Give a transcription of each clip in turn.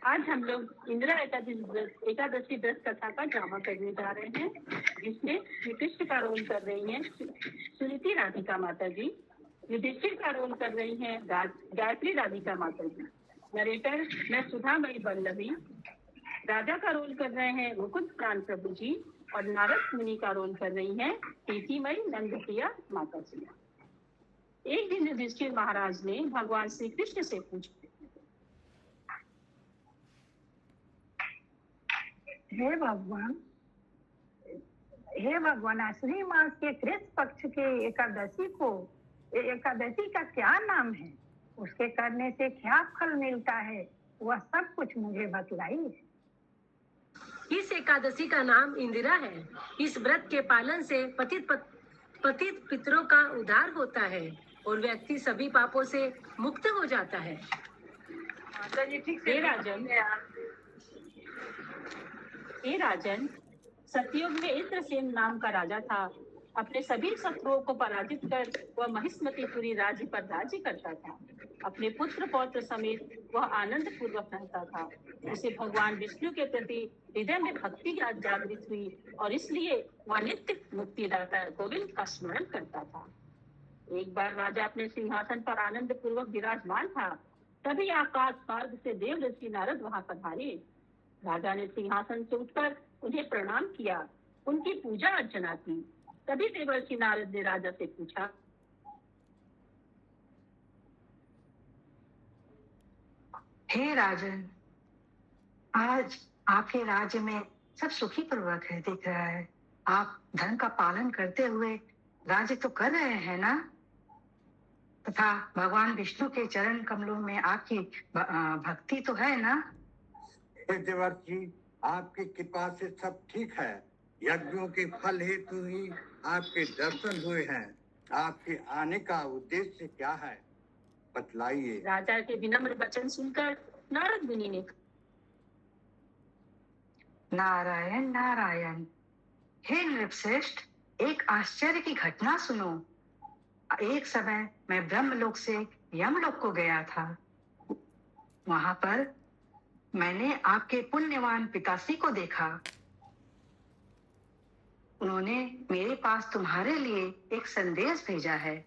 आज हम लोग इंदिरा एकादशी व्रत कथा का ड्रामा करने जा रहे हैं, जिसमें श्री कृष्ण का रोल कर रही हैं सुनीति राधिका माता जी, युधिष्ठिर का रोल कर रही हैं गायत्री राधिका माता जी, नरेटर मैं सुधामयी बल्लभी, राजा का रोल कर रहे हैं मुकुंद प्राण प्रभु जी और नारद मुनि का रोल कर रही हैं प्रीतिमयी नंदप्रिया माता जी। एक दिन युधिष्ठिर महाराज ने भगवान श्री कृष्ण से पूछा, हे भगवान, आश्विन मास के कृष्ण पक्ष के एकादशी का क्या नाम है? उसके करने से क्या फल मिलता है? वह सब कुछ मुझे बतलाइए। इस एकादशी का नाम इंदिरा है। इस व्रत के पालन से पतित पितरों का उद्धार होता है और व्यक्ति सभी पापों से मुक्त हो जाता है। हे राजन, सतयुग में इंद्रसेन नाम का राजा था। अपने सभी शत्रुओं को पराजित कर वह महिष्मतीपुरी राज्य पर राज्य करता था। अपने पुत्र पौत्र समेत वह आनंद पूर्वक रहता था। उसे भगवान विष्णु के प्रति हृदय में भक्ति जागृत हुई और इसलिए वह नित्य मुक्तिदाता गोविंद का स्मरण करता था। एक बार राजा अपने सिंहासन पर आनंद पूर्वक विराजमान था। तभी आकाश मार्ग से देव ऋषि नारद वहां पधारे। राजा ने सिंहासन से उठकर उन्हें प्रणाम किया, उनकी पूजा अर्चना की। तभी देवर्षि नारद ने राजा से पूछा, हे राजन, आज आपके राज्य में सब सुखी पूर्वक है दिख रहा है। आप धर्म का पालन करते हुए राज्य तो कर रहे हैं ना? तथा भगवान विष्णु के चरण कमलों में आपकी भक्ति तो है ना? देवर्षि, आपकी कृपा से सब ठीक है। यज्ञों के फल हेतु ही आपके दर्शन हुए हैं। आपके आने का उद्देश्य क्या है, बतलाइए। राजा के विनम्र वचन सुनकर नारद मुनि ने, नारायण नारायण, हे नृपश्रेष्ठ, एक आश्चर्य की घटना सुनो। एक समय मैं ब्रह्मलोक से यमलोक को गया था। वहां पर मैंने आपके पुण्यवान पिताश्री को देखा। उन्होंने मेरे पास तुम्हारे लिए एक संदेश भेजा है।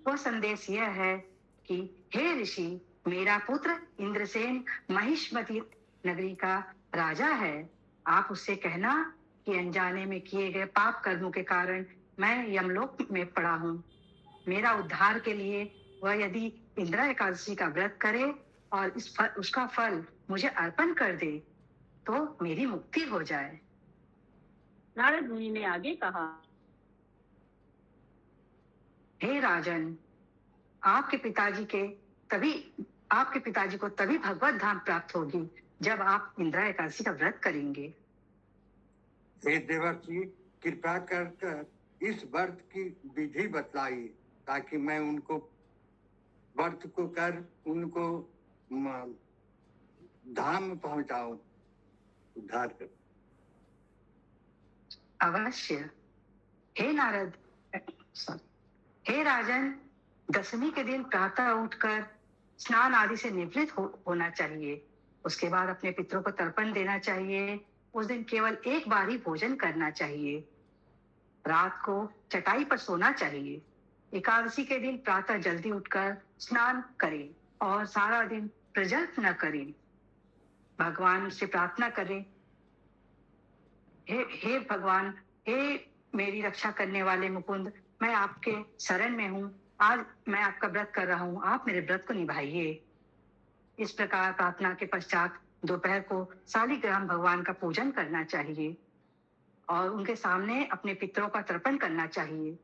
वह संदेश यह है कि हे ऋषि, मेरा पुत्र इंद्रसेन महिष्मती नगरी का राजा है। आप उससे कहना कि अनजाने में किए गए पाप कर्मों के कारण मैं यमलोक में पड़ा हूँ। मेरा उद्धार के लिए वह यदि इंदिरा एकादशी का व्रत करे और उसका फल मुझे अर्पण कर दे तो मेरी मुक्ति हो जाए। नारद मुनि ने आगे कहा, हे राजन, आपके पिताजी को तभी भगवत धाम प्राप्त होगी जब आप इंदिरा एकादशी का व्रत करेंगे। हे देवर्षि, कृपा कर इस व्रत की विधि बतलाइए ताकि मैं उनको व्रत को कर उनको धाम पहुंचाऊं, उद्धार कर। अवश्य। हे नारद, हे राजन, दशमी के दिन प्रातः उठकर स्नान आदि से निवृत्त होना चाहिए। उसके बाद अपने पितरों को तर्पण देना चाहिए। उस दिन केवल एक बार ही भोजन करना चाहिए। रात को चटाई पर सोना चाहिए। एकादशी के दिन प्रातः जल्दी उठकर स्नान करें और सारा दिन प्रजल्प न करें। भगवान से प्रार्थना करें, हे भगवान, हे मेरी रक्षा करने वाले मुकुंद, मैं आपके शरण में हूँ। आज मैं आपका व्रत कर रहा हूँ, आप मेरे व्रत को निभाइए। इस प्रकार प्रार्थना के पश्चात दोपहर को शालिग्राम भगवान का पूजन करना चाहिए और उनके सामने अपने पितरों का तर्पण करना चाहिए।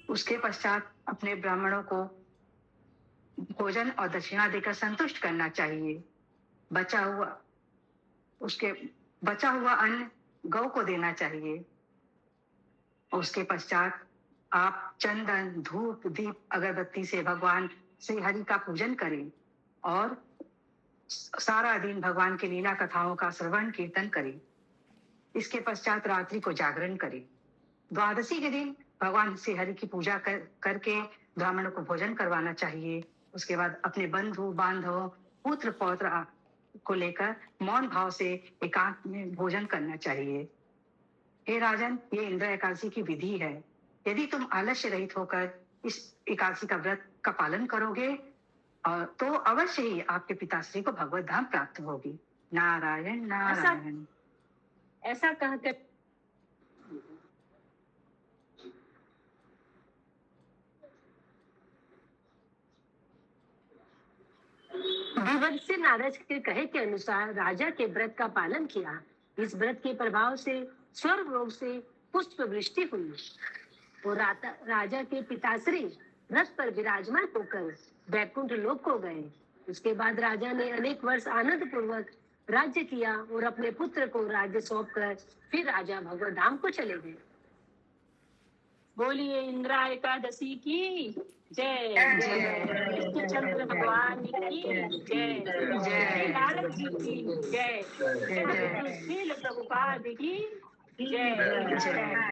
उसके पश्चात अपने ब्राह्मणों को भोजन और दक्षिणा देकर संतुष्ट करना चाहिए। बचा हुआ अन्न गौ को देना चाहिए। उसके पश्चात आप चंदन, धूप, दीप, अगरबत्ती से भगवान श्री हरि का पूजन करें और सारा दिन भगवान की लीला कथाओं का श्रवण कीर्तन करें। इसके पश्चात रात्रि को जागरण करें। द्वादशी के दिन भगवान श्री हरि की पूजा करके ब्राह्मणों को भोजन करवाना चाहिए। उसके बाद अपने बंधु बांधव पुत्र पौत्र को लेकर मौन भाव से एकांत में भोजन करना चाहिए। हे राजन, ये इंद्र एकादशी की विधि है। यदि तुम आलस्य रहित होकर इस एकादशी का व्रत का पालन करोगे तो अवश्य ही आपके पिताश्री को भगवत धाम प्राप्त होगी। नारायण नारायण। ऐसा कहकर देवर्षि नारद के कहे के अनुसार राजा के व्रत का पालन किया। इस व्रत के प्रभाव से स्वर्ग लोक से पुष्प वृष्टि हुई और राजा के पिताश्री रथ पर विराजमान होकर वैकुंठ लोक को गए। उसके बाद राजा ने अनेक वर्ष आनंद पूर्वक राज्य किया और अपने पुत्र को राज्य सौंपकर फिर राजा भगवत धाम को चले गए। बोलिए इंदिरा एकादशी की जय। विष्णु चंद्र भगवान की जय। श्री नारद जी की जय। श्रील प्रभुपाद की जय।